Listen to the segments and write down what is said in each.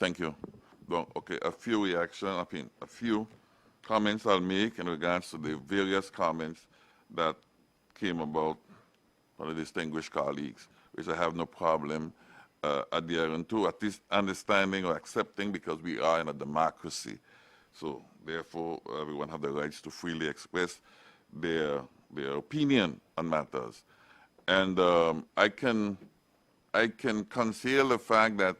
Thank you. Well, okay, a few a few comments I'll make in regards to the various comments that came about from the distinguished colleagues, which I have no problem adhering to, at least understanding or accepting, because we are in a democracy. So therefore, everyone has the rights to freely express their opinion on matters. And I can conceal the fact that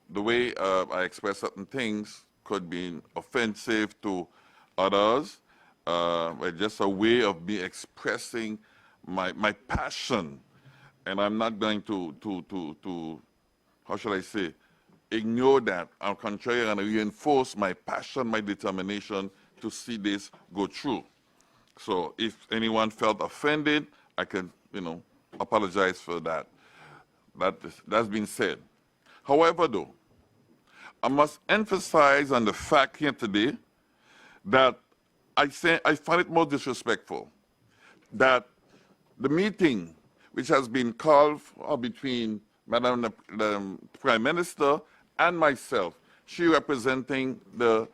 the way I express certain things could be offensive to others, but just a way of me expressing my passion. And I'm not going to how shall I say, ignore that. On the contrary, and reinforce my passion, my determination to see this go through. So if anyone felt offended, I can, apologize for that. That's been said. However, though, I must emphasize on the fact here today that I find it most disrespectful that the meeting which has been called between Madam the Prime Minister and myself, she representing the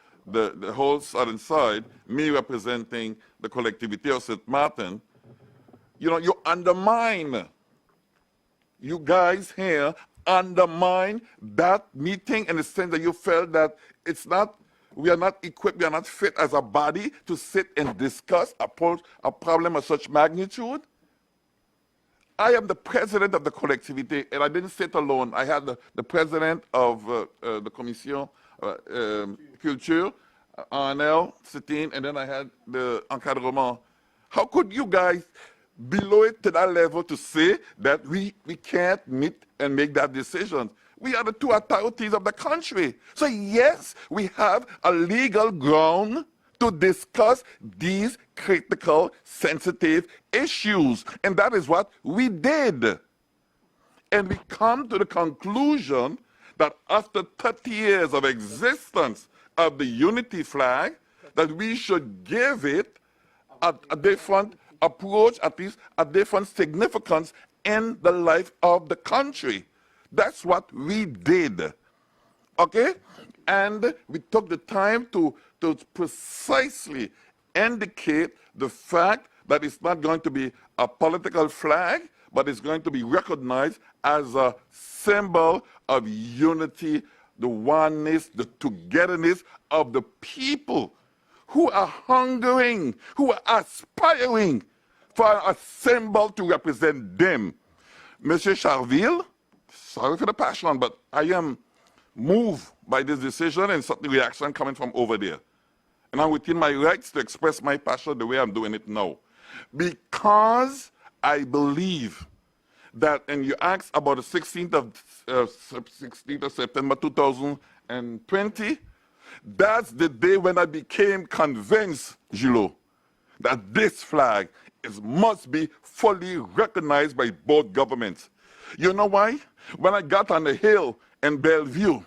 whole southern side, me representing the collectivity of Saint-Martin, you undermine, you guys here undermine that meeting in the sense that you felt that we are not equipped, we are not fit as a body to sit and discuss a problem of such magnitude. I am the president of the collectivity, and I didn't sit alone. I had the president of the Commission Culture, Arnel, sitting, and then I had the encadrement. How could you guys below it to that level to say that we can't meet and make that decision? We are the two authorities of the country. So yes, we have a legal ground to discuss these critical, sensitive issues. And that is what we did. And we come to the conclusion that after 30 years of existence of the unity flag, that we should give it a different approach, at least a different significance in the life of the country. That's what we did. Okay? And we took the time to precisely indicate the fact that it's not going to be a political flag, but it's going to be recognized as a symbol of unity, the oneness, the togetherness of the people who are hungering, who are aspiring for a symbol to represent them. Monsieur Charville, sorry for the passion, but I am moved by this decision and certain reaction coming from over there. And I'm within my rights to express my passion the way I'm doing it now. Because I believe that, and you asked about the 16th of September 2020, that's the day when I became convinced, Gilot, that this flag must be fully recognized by both governments. You know why? When I got on the hill in Bellevue,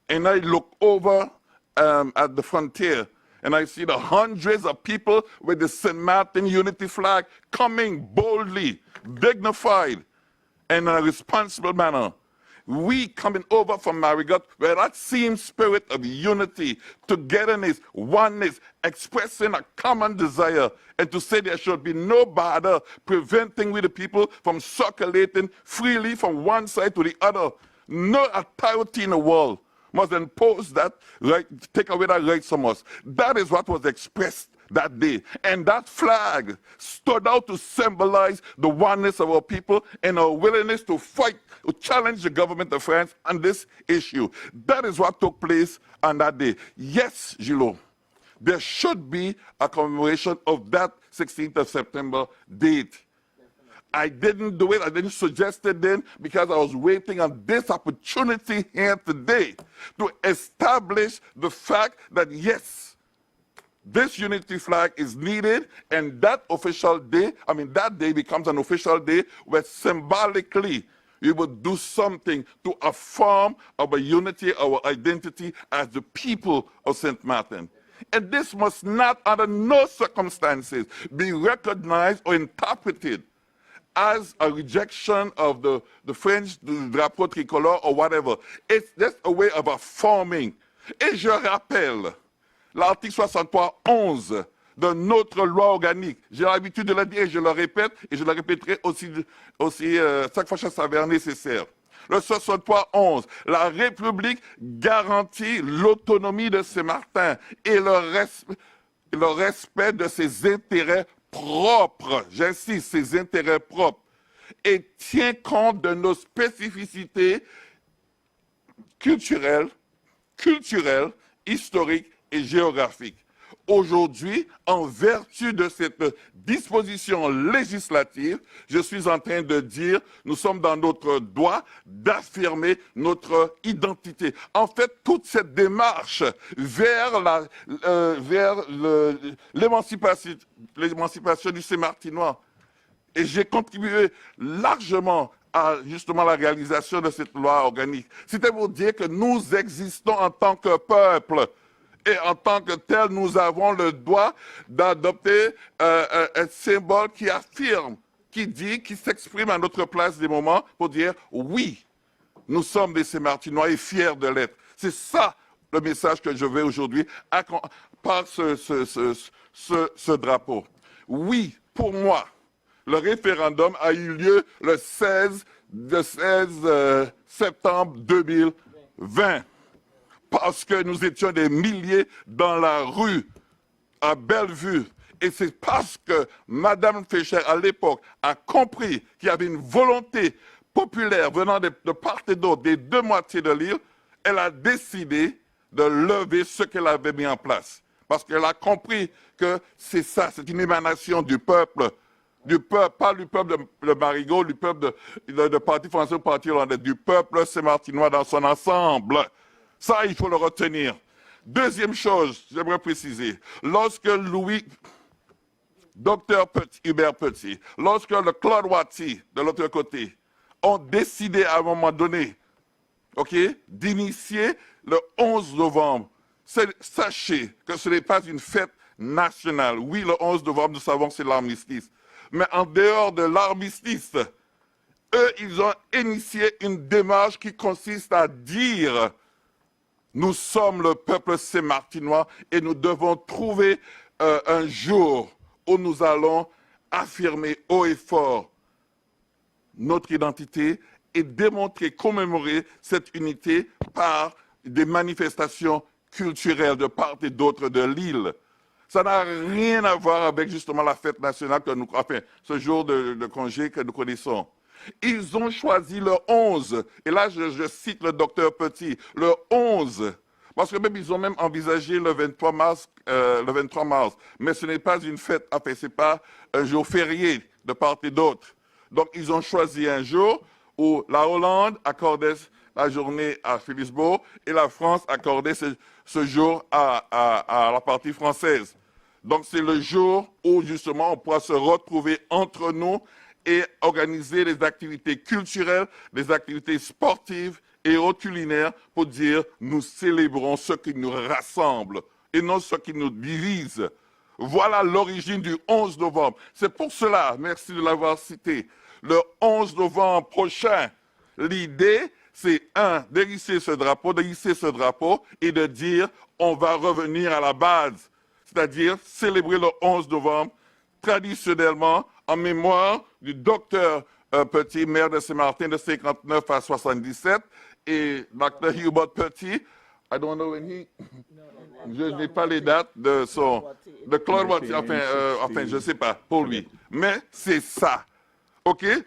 and I look over at the frontier, and I see the hundreds of people with the St. Martin unity flag coming boldly, dignified, in a responsible manner. We coming over from Marigot, where that same spirit of unity, togetherness, oneness, expressing a common desire, and to say there should be no bother preventing we the people from circulating freely from one side to the other. No authority in the world must impose that right, take away that right from us. That is what was expressed that day. And that flag stood out to symbolize the oneness of our people and our willingness to fight, to challenge the government of France on this issue. That is what took place on that day. Yes, Gilot, there should be a commemoration of that 16th of September date. I didn't do it, I didn't suggest it then, because I was waiting on this opportunity here today to establish the fact that yes, this unity flag is needed, and that official day, that day becomes an official day where symbolically we would do something to affirm our unity, our identity as the people of St. Martin. And this must not, under no circumstances, be recognized or interpreted as a rejection of the French drapeau tricolore or whatever. It's just a way of affirming. Et je rappelle l'article 63.11 de notre loi organique. J'ai l'habitude de le dire et je le répète, et je le répéterai aussi chaque fois que ça s'avère nécessaire. Le 63.11, la République garantit l'autonomie de Saint-Martin et le respect de ses intérêts propres, j'insiste, ses intérêts propres, et tient compte de nos spécificités culturelles, historiques et géographiques. Aujourd'hui, en vertu de cette disposition législative, je suis en train de dire, nous sommes dans notre droit d'affirmer notre identité. En fait, toute cette démarche vers l'émancipation du Saint-Martinois, et j'ai contribué largement à justement la réalisation de cette loi organique. C'était pour dire que nous existons en tant que peuple. Et en tant que tel, nous avons le droit d'adopter un symbole qui affirme, qui dit, qui s'exprime à notre place des moments pour dire oui, nous sommes des Saint-Martinois et fiers de l'être. C'est ça le message que je veux aujourd'hui par ce drapeau. Oui, pour moi, le référendum a eu lieu le 16 septembre 2020. Parce que nous étions des milliers dans la rue, à Bellevue. Et c'est parce que Mme Fischer, à l'époque, a compris qu'il y avait une volonté populaire venant de part et d'autre, des deux moitiés de l'île, elle a décidé de lever ce qu'elle avait mis en place. Parce qu'elle a compris que c'est ça, c'est une émanation du peuple, pas du peuple de Marigot, du peuple de parti français ou parti hollandais, du peuple saint-martinois dans son ensemble. Ça, il faut le retenir. Deuxième chose, j'aimerais préciser, lorsque Dr Hubert Petit, lorsque le Claude Watty, de l'autre côté, ont décidé à un moment donné, d'initier le 11 novembre, sachez que ce n'est pas une fête nationale. Oui, le 11 novembre, nous savons que c'est l'armistice. Mais en dehors de l'armistice, eux, ils ont initié une démarche qui consiste à dire: nous sommes le peuple saint-martinois et nous devons trouver un jour où nous allons affirmer haut et fort notre identité et démontrer, commémorer cette unité par des manifestations culturelles de part et d'autre de l'île. Ça n'a rien à voir avec justement la fête nationale, ce jour de congé que nous connaissons. Ils ont choisi le 11, et là je cite le docteur Petit, le 11, parce que même ils ont même envisagé le 23 mars, mais ce n'est pas une fête, ce n'est pas un jour férié de part et d'autre. Donc ils ont choisi un jour où la Hollande accordait la journée à Philipsbourg et la France accordait ce jour à la partie française. Donc c'est le jour où justement on pourra se retrouver entre nous et organiser des activités culturelles, des activités sportives et culinaires pour dire nous célébrons ce qui nous rassemble et non ce qui nous divise. Voilà l'origine du 11 novembre. C'est pour cela, merci de l'avoir cité, le 11 novembre prochain, l'idée c'est d'hisser ce drapeau et de dire on va revenir à la base, c'est-à-dire célébrer le 11 novembre traditionnellement en mémoire du docteur Petit, maire de Saint-Martin de 59 à 77, et Dr. Hubert Petit, I don't know when je n'ai pas les dates de Claude Watty, je ne sais pas, pour lui. Mais c'est ça.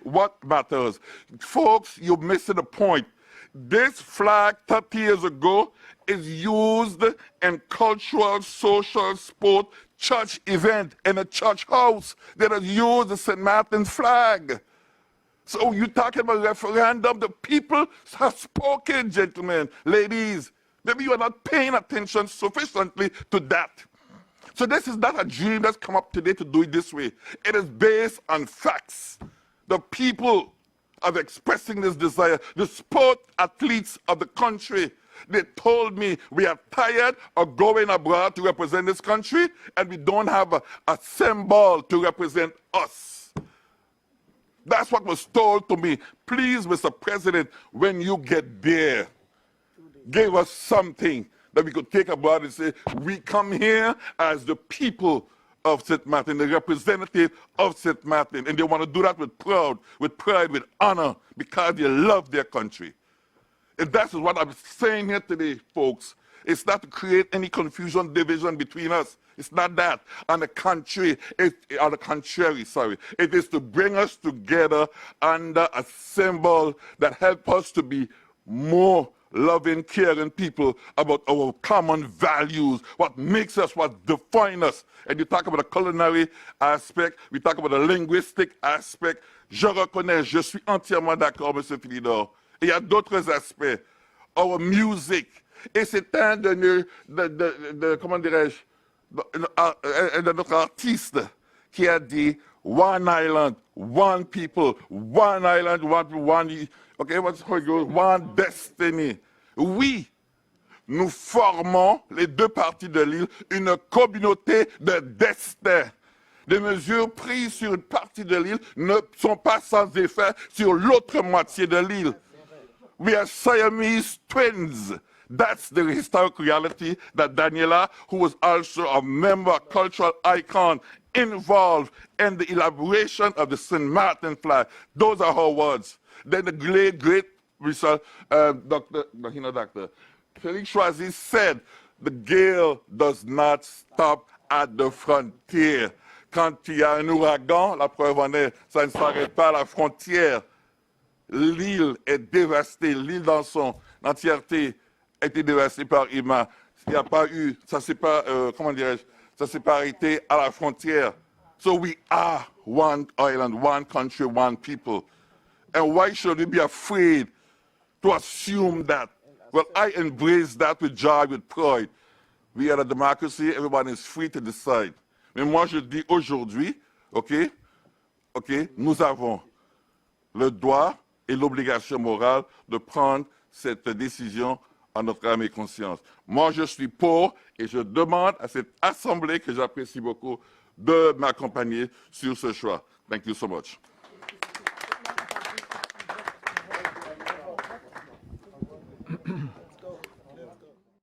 What matters? Folks, you're missing the point. This flag 30 years ago is used in cultural, social, sport, church event in a church house that has used the St. Martin's flag. So you're talking about referendum, the people have spoken, gentlemen, ladies. Maybe you are not paying attention sufficiently to that. So this is not a dream that's come up today to do it this way. It is based on facts. The people are expressing this desire. The sport athletes of the country, they told me we are tired of going abroad to represent this country and we don't have a symbol to represent us. That's what was told to me. Please, Mr. President, when you get there, give us something that we could take abroad and say, we come here as the people of Saint-Martin, the representative of Saint-Martin, and they want to do that with pride, with honor, because they love their country. And that's what I'm saying here today, folks. It's not to create any confusion, division between us. It's not that. On the contrary, it is to bring us together under a symbol that helps us to be more loving, caring people about our common values, what makes us, what defines us. And you talk about the culinary aspect, we talk about the linguistic aspect. Je reconnais, je suis entièrement d'accord, M. Philidor. Et il y a d'autres aspects. Our music. Et c'est un comment dirais-je, de notre artiste qui a dit one island, one people, one island, one okay, what's it goes? One destiny. Oui, nous formons, les deux parties de l'île, une communauté de destin. Les mesures prises sur une partie de l'île ne sont pas sans effet sur l'autre moitié de l'île. We are Siamese twins. That's the historic reality that Daniela, who was also a member, a cultural icon, involved in the elaboration of the Saint-Martin flag. Those are her words. Then the great Dr. Félix Choisy said, the gale does not stop at the frontier. Quand il y a un ouragan, la preuve en est, ça ne s'arrête pas à la frontière. L'île est dévastée, l'île dans son entièreté a été dévastée par Irma. Il n'y a pas eu, ça s'est pas, comment dirais-je, ça s'est pas arrêté à la frontière. So we are one island, one country, one people. And why should we be afraid to assume that? Well, I embrace that with joy, with pride. We are a democracy, everyone is free to decide. Mais moi, je dis aujourd'hui, OK, nous avons le droit et l'obligation morale de prendre cette décision en notre âme et conscience. Moi, je suis pour et je demande à cette assemblée que j'apprécie beaucoup de m'accompagner sur ce choix. Thank you so much.